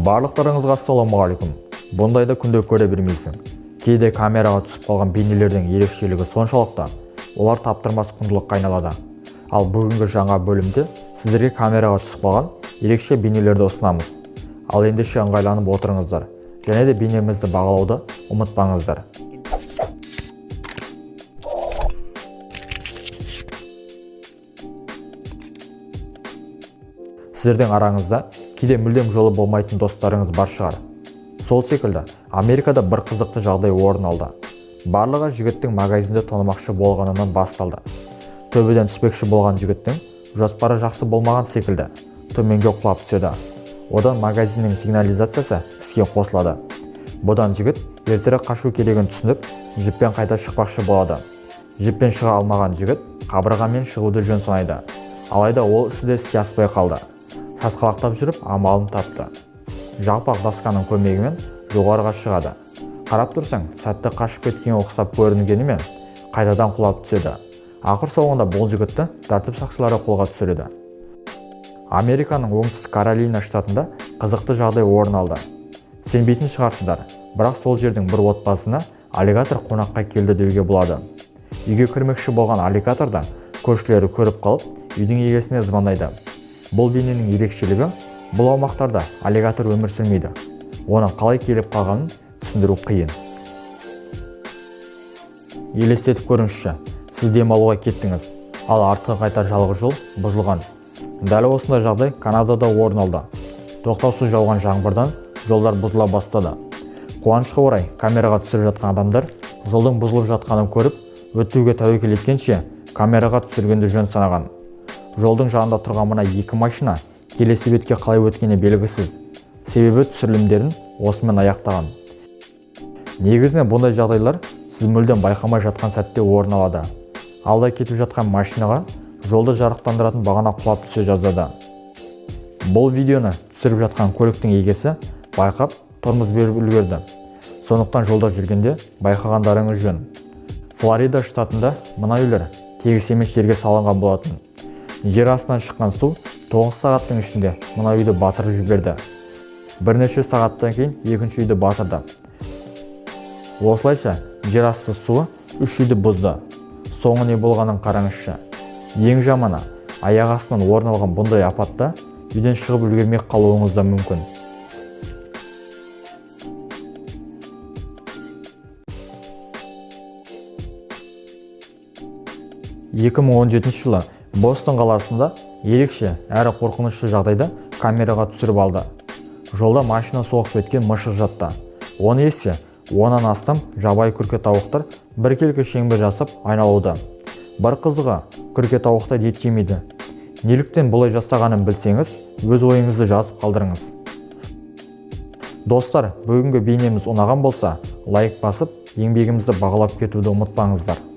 Барлықтарыңызға ассалаумағалейкум. Бұндайды күнде көре бермейсің. Кейде камераға түсіп қалған бейнелердің ерекшелігі соншалықты, олар таптырмас құндылыққа айналады. Ал бүгінгі жаңа бөлімде сіздерге камераға түсіп қалған ерекше бейнелерді ұсынамыз. Ал ендеше ыңғайланып отырыңыздар, және де бейнемізді бағалауды ұмытпаңыздар. Сіздердің араңызда кейде мүлдем жолы болмайтын достарыңыз бар шығар. Сол секілді, Америкада бір қызықты жағдай орын алды. Барлығы жігіттің магазинді тонамақшы болғанынан басталды. Төбеден түспекші болған жігіттің жоспары жақсы болмаған секілді, төменге құлап түседі. Одан магазиннің сигнализациясы іске қосылады. Бұдан жігіт ертерек қашу керегін түсініп, жіппен қайта шықпақшы болады. Жіппен шыға алмаған жігіт қабырғамен шығуды жөн санайды. Алайда ол ісі де іске аспай қалды. Сасқалақтап жүріп амалын тапты. Жалпақ дасканың көмегімен жоғарыға шығады. Қарап тұрсаң, сәтті қашып кеткен ұқсап көрінгенімен қайтадан құлап түседі. Ақыр соңында бұл жігітті тәртіп сақшылары қолға түсіреді. Американың оңтүстік Каролина штатында қызықты жағдай орын алды. Сенбейтін шығарсыздар, бірақ сол жердің бір отбасына аллигатор қонаққа келді деуге болады. Үйге кірмекші болған аллигаторды көршілері көріп қалып, үйдің иесіне звондайды. Бұл бейненің ерекшелігі, бұл аумақтарда аллигатор өмір сүрмейді. Оның қалай келіп қалғанын түсіндіру қиын. Елестетіп көріңізші, сіз демалуға кеттіңіз, ал артқа қайтар жалғыз жол бұзылған. Дәл осындай жағдай Канадада орын алды. Тоқтаусыз жауған жаңбырдан жолдар бұзыла бастады. Қуанышқа орай, камераға түсіріп жатқан адамдар жолдың бұзылып жатқанын көріп, өтуге тәуекел еткенше камераға түсіргенді жөн санаған. Жолдың жанында тұрған мына екі машина келесі бетке қалай өткені белгісіз. Себебі түсірілімдерін осымен аяқтаған. Негізінен бұндай жағдайлар сіз мүлдем байқамай жатқан сәтте орын алады. Алда кетіп жатқан машинаға жолды жарықтандыратын бағана құлап түсе жаздады. Бұл видеоны түсіріп жатқан көліктің егесі байқап тормоз беріп үлгерді. Сондықтан жолда жүргенде байқағандарыңыз жөн. Флорида штатында мына үйлер тегіс емес жерге салынған болатын. Жер астынан шыққан су 9 сағаттың ішінде мына үйді батырып жіберді. Бірнеше сағаттан кейін екінші үйді батырды. Осылайша жер асты суы 3 үйді бұзды. Соңы не болғанын қараңызшы. Ең жаманы, аяқ астынан орын алған бұндай апатта үйден шығып үлгермей қалуыңыз да мүмкін. жылы Бостон қаласында ерекше әрі қорқынышты жағдайда камераға түсіріп алды. Жолда машина соғып кеткен мышық жатты. Оны есе 10-нан астам жабайы күрке тауықтар біркелкі шеңбер жасап айналуда. Бір қызығы, күрке тауықтар ет жемейді. Неліктен бұлай жасағанын білсеңіз, өз ойыңызды жазып қалдырыңыз. Достар, бүгінгі бейнеміз ұнаған болса, лайк басып, еңбегімізді бағалап кетуді ұмытпаңыздар.